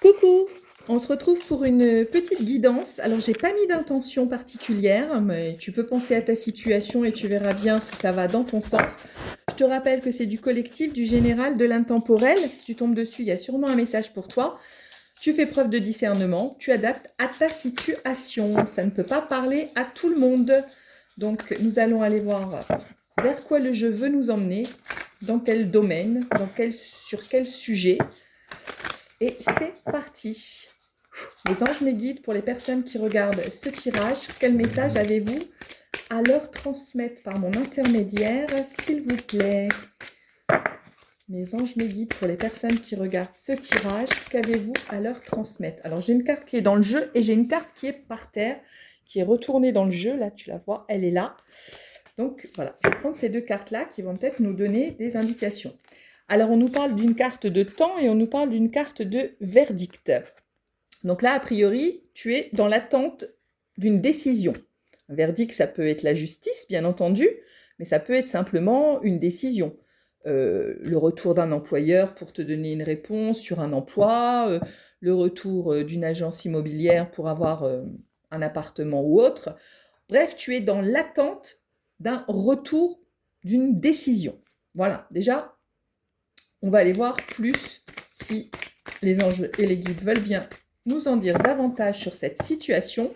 Coucou, on se retrouve pour une petite guidance. Alors, j'ai pas mis d'intention particulière, mais tu peux penser à ta situation et tu verras bien si ça va dans ton sens. Je te rappelle que c'est du collectif, du général, de l'intemporel. Si tu tombes dessus, il y a sûrement un message pour toi. Tu fais preuve de discernement, tu adaptes à ta situation. Ça ne peut pas parler à tout le monde. Donc, nous allons aller voir vers quoi le jeu veut nous emmener, dans quel domaine, sur quel sujet. Et c'est parti. Les anges, mes guides, pour les personnes qui regardent ce tirage, quel message avez-vous à leur transmettre par mon intermédiaire, s'il vous plaît? Mes anges, mes guides, pour les personnes qui regardent ce tirage, qu'avez-vous à leur transmettre? Alors, j'ai une carte qui est dans le jeu et j'ai une carte qui est par terre, qui est retournée dans le jeu. Là, tu la vois, elle est là. Donc, voilà, je vais prendre ces deux cartes-là qui vont peut-être nous donner des indications. Alors, on nous parle d'une carte de temps et on nous parle d'une carte de verdict. Donc là, a priori, tu es dans l'attente d'une décision. Un verdict, ça peut être la justice, bien entendu, mais ça peut être simplement une décision. Le retour d'un employeur pour te donner une réponse sur un emploi, le retour d'une agence immobilière pour avoir un appartement ou autre. Bref, tu es dans l'attente d'un retour d'une décision. Voilà, déjà, on va aller voir plus si les anges et les guides veulent bien nous en dire davantage sur cette situation.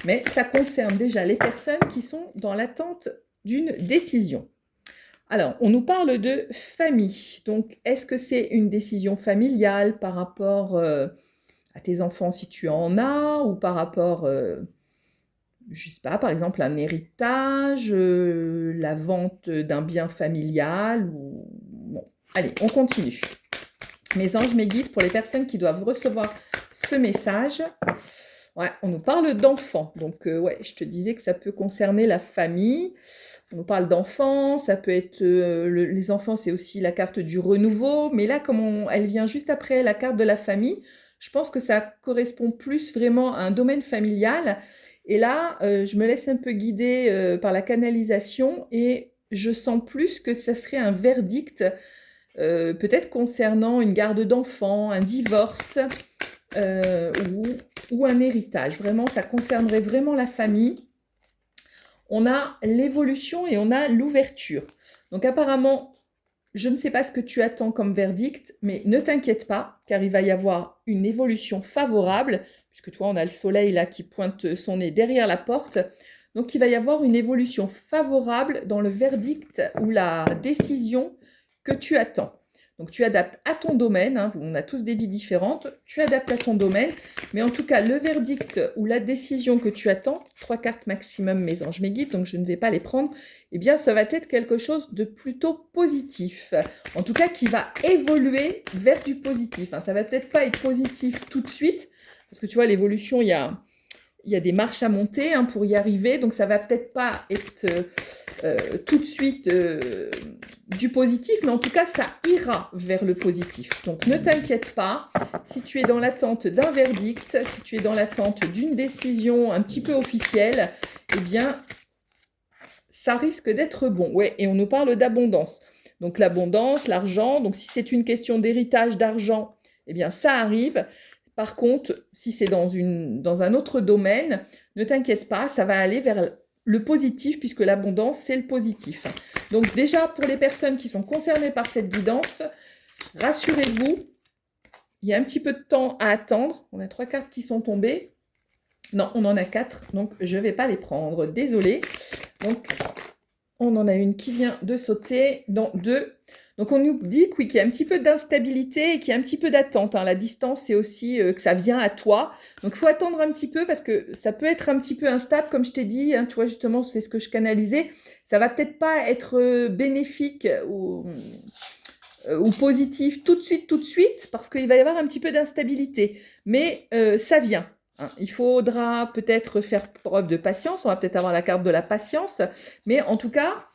Mais ça concerne déjà les personnes qui sont dans l'attente d'une décision. Alors, on nous parle de famille. Donc, est-ce que c'est une décision familiale par rapport à tes enfants si tu en as, ou par rapport, je ne sais pas, par exemple, un héritage, la vente d'un bien familial ou... Bon, allez, on continue. Mes anges, mes guides, pour les personnes qui doivent recevoir ce message, ouais, on nous parle d'enfants. Donc, ouais, je te disais que ça peut concerner la famille. On nous parle d'enfants, ça peut être... les enfants, c'est aussi la carte du renouveau. Mais là, comme elle vient juste après la carte de la famille, je pense que ça correspond plus vraiment à un domaine familial. Et là, je me laisse un peu guider par la canalisation et je sens plus que ça serait un verdict, peut-être concernant une garde d'enfants, un divorce ou un héritage. Vraiment, ça concernerait vraiment la famille. On a l'évolution et on a l'ouverture. Donc apparemment, je ne sais pas ce que tu attends comme verdict, mais ne t'inquiète pas, car il va y avoir une évolution favorable, puisque toi, on a le soleil là qui pointe son nez derrière la porte. Donc il va y avoir une évolution favorable dans le verdict ou la décision que tu attends. Donc tu adaptes à ton domaine, hein, on a tous des vies différentes, tu adaptes à ton domaine, mais en tout cas le verdict ou la décision que tu attends, 3 cartes maximum mes anges, mes guides, donc je ne vais pas les prendre, eh bien ça va être quelque chose de plutôt positif, en tout cas qui va évoluer vers du positif. Hein. Ça va peut-être pas être positif tout de suite, parce que tu vois l'évolution, il y a des marches à monter hein, pour y arriver, donc ça va peut-être pas être tout de suite du positif, mais en tout cas, ça ira vers le positif. Donc, ne t'inquiète pas, si tu es dans l'attente d'un verdict, si tu es dans l'attente d'une décision un petit peu officielle, eh bien, ça risque d'être bon. Ouais, et on nous parle d'abondance. Donc, l'abondance, l'argent, donc si c'est une question d'héritage d'argent, eh bien, ça arrive. Par contre, si c'est dans un autre domaine, ne t'inquiète pas, ça va aller vers le positif, puisque l'abondance, c'est le positif. Donc déjà, pour les personnes qui sont concernées par cette guidance, rassurez-vous, il y a un petit peu de temps à attendre. On a 3 cartes qui sont tombées. Non, on en a 4, donc je ne vais pas les prendre. Désolée. Donc, on en a une qui vient de sauter dans 2. Donc, on nous dit oui, qu'il y a un petit peu d'instabilité et qu'il y a un petit peu d'attente. Hein. La distance, c'est aussi que ça vient à toi. Donc, il faut attendre un petit peu parce que ça peut être un petit peu instable, comme je t'ai dit. Hein, tu vois, justement, c'est ce que je canalisais. Ça va peut-être pas être bénéfique ou positif tout de suite, parce qu'il va y avoir un petit peu d'instabilité. Mais ça vient. Hein. Il faudra peut-être faire preuve de patience. On va peut-être avoir la carte de la patience. Mais en tout cas...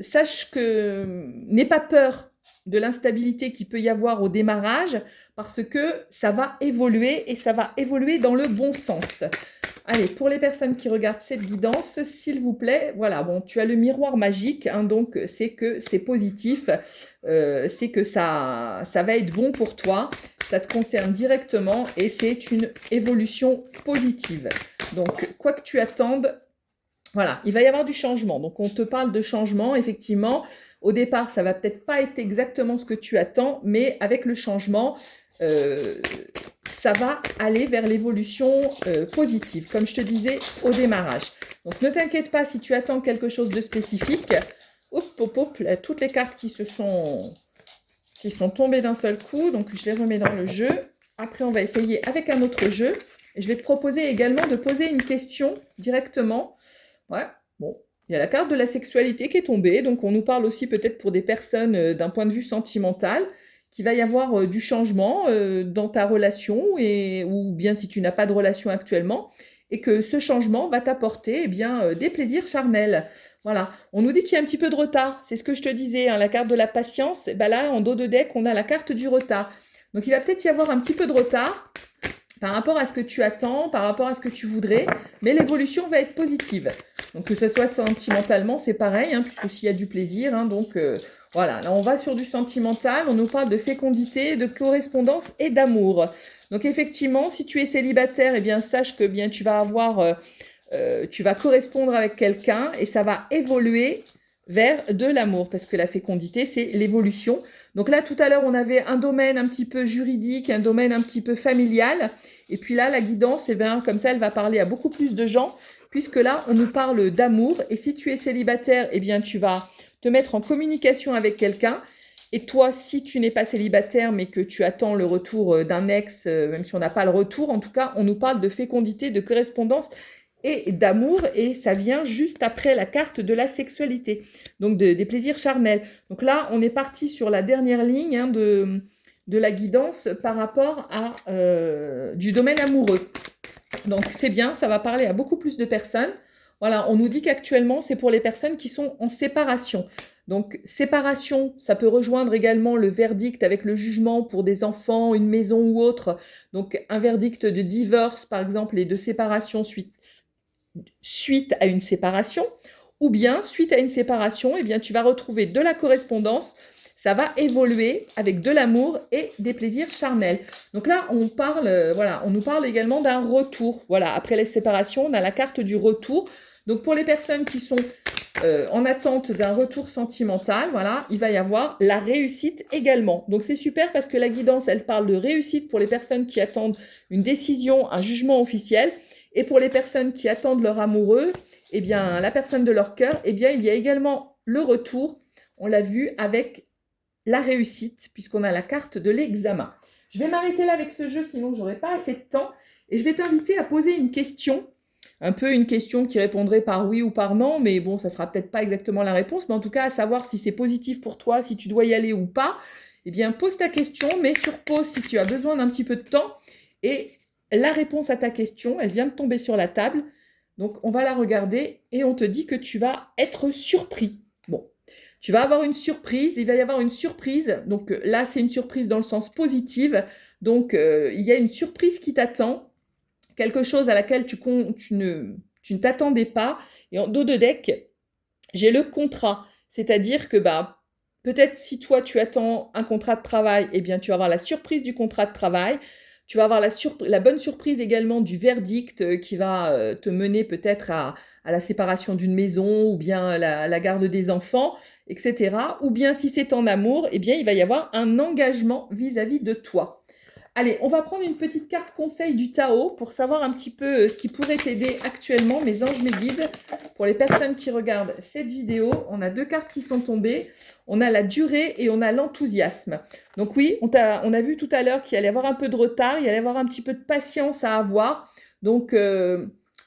sache que n'aie pas peur de l'instabilité qu'il peut y avoir au démarrage, parce que ça va évoluer et ça va évoluer dans le bon sens. Allez, pour les personnes qui regardent cette guidance, s'il vous plaît, voilà, bon, tu as le miroir magique, hein, donc c'est que c'est positif, c'est que ça va être bon pour toi. ça te concerne directement et c'est une évolution positive. Donc, quoi que tu attendes, voilà, il va y avoir du changement. Donc, on te parle de changement, effectivement. Au départ, ça va peut-être pas être exactement ce que tu attends, mais avec le changement, ça va aller vers l'évolution positive, comme je te disais au démarrage. Donc, ne t'inquiète pas si tu attends quelque chose de spécifique. Hop, hop, hop, là, toutes les cartes qui sont tombées d'un seul coup. Donc, je les remets dans le jeu. Après, on va essayer avec un autre jeu. Et je vais te proposer également de poser une question directement. Ouais, bon, il y a la carte de la sexualité qui est tombée, donc on nous parle aussi peut-être pour des personnes d'un point de vue sentimental, qu'il va y avoir du changement dans ta relation, ou bien si tu n'as pas de relation actuellement, et que ce changement va t'apporter eh bien, des plaisirs charnels. Voilà, on nous dit qu'il y a un petit peu de retard, c'est ce que je te disais, hein, la carte de la patience, ben là, en dos de deck, on a la carte du retard. Donc il va peut-être y avoir un petit peu de retard, par rapport à ce que tu attends, par rapport à ce que tu voudrais, mais l'évolution va être positive. Donc que ce soit sentimentalement, c'est pareil, hein, puisque s'il y a du plaisir, hein, donc voilà, là on va sur du sentimental, on nous parle de fécondité, de correspondance et d'amour. Donc effectivement, si tu es célibataire, eh bien sache que bien tu vas tu vas correspondre avec quelqu'un et ça va évoluer vers de l'amour, parce que la fécondité, c'est l'évolution. Donc là, tout à l'heure, on avait un domaine un petit peu juridique, un domaine un petit peu familial. Et puis là, la guidance, eh bien, comme ça, elle va parler à beaucoup plus de gens, puisque là, on nous parle d'amour. Et si tu es célibataire, eh bien, tu vas te mettre en communication avec quelqu'un. Et toi, si tu n'es pas célibataire, mais que tu attends le retour d'un ex, même si on n'a pas le retour, en tout cas, on nous parle de fécondité, de correspondance et d'amour, et ça vient juste après la carte de la sexualité, donc des plaisirs charnels. Donc là, on est parti sur la dernière ligne hein, de la guidance par rapport à du domaine amoureux. Donc c'est bien, ça va parler à beaucoup plus de personnes. Voilà, on nous dit qu'actuellement, c'est pour les personnes qui sont en séparation. Donc séparation, ça peut rejoindre également le verdict avec le jugement pour des enfants, une maison ou autre. Donc un verdict de divorce, par exemple, et de séparation suite à une séparation, ou bien suite à une séparation, eh bien, tu vas retrouver de la correspondance, ça va évoluer avec de l'amour et des plaisirs charnels. Donc là, on parle, voilà, on nous parle également d'un retour. Voilà, après les séparations, on a la carte du retour. Donc pour les personnes qui sont en attente d'un retour sentimental, voilà, il va y avoir la réussite également. Donc c'est super parce que la guidance, elle parle de réussite pour les personnes qui attendent une décision, un jugement officiel. Et pour les personnes qui attendent leur amoureux, eh bien, la personne de leur cœur, eh bien, il y a également le retour, on l'a vu, avec la réussite, puisqu'on a la carte de l'examen. Je vais m'arrêter là avec ce jeu, sinon je n'aurai pas assez de temps. Et je vais t'inviter à poser une question, un peu une question qui répondrait par oui ou par non, mais bon, ça ne sera peut-être pas exactement la réponse, mais en tout cas, à savoir si c'est positif pour toi, si tu dois y aller ou pas. Eh bien, pose ta question, mets sur pause si tu as besoin d'un petit peu de temps, et la réponse à ta question, elle vient de tomber sur la table. Donc, on va la regarder et on te dit que tu vas être surpris. Bon, tu vas avoir une surprise. Il va y avoir une surprise. Donc là, c'est une surprise dans le sens positif. Donc, il y a une surprise qui t'attend. Quelque chose à laquelle tu ne t'attendais pas. Et en dos de deck, j'ai le contrat. C'est-à-dire que peut-être si toi, tu attends un contrat de travail, eh bien, tu vas avoir la surprise du contrat de travail. Tu vas avoir la bonne surprise également du verdict qui va te mener peut-être à la séparation d'une maison ou bien la garde des enfants, etc. Ou bien si c'est en amour, eh bien il va y avoir un engagement vis-à-vis de toi. Allez, on va prendre une petite carte conseil du Tao pour savoir un petit peu ce qui pourrait t'aider actuellement, mes anges, mes guides. Pour les personnes qui regardent cette vidéo, on a deux cartes qui sont tombées. On a la durée et on a l'enthousiasme. Donc oui, on a vu tout à l'heure qu'il allait y avoir un peu de retard, il allait y avoir un petit peu de patience à avoir. Donc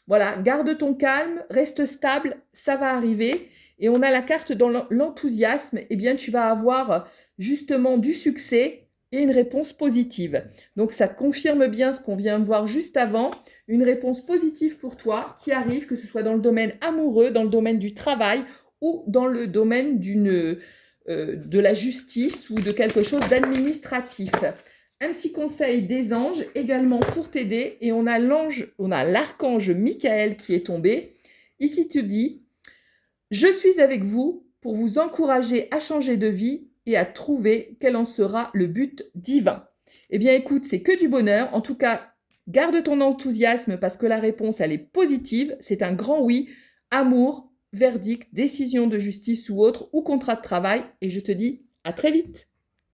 voilà, garde ton calme, reste stable, ça va arriver. Et on a la carte dans l'enthousiasme, eh bien tu vas avoir justement du succès et une réponse positive. Donc ça confirme bien ce qu'on vient de voir juste avant, une réponse positive pour toi qui arrive, que ce soit dans le domaine amoureux, dans le domaine du travail ou dans le domaine de la justice ou de quelque chose d'administratif. Un petit conseil des anges également pour t'aider, et on a l'archange Michael qui est tombé et qui te dit « Je suis avec vous pour vous encourager à changer de vie et à trouver quel en sera le but divin. » Eh bien, écoute, c'est que du bonheur. En tout cas, garde ton enthousiasme parce que la réponse, elle est positive. C'est un grand oui. Amour, verdict, décision de justice ou autre, ou contrat de travail. Et je te dis à très vite.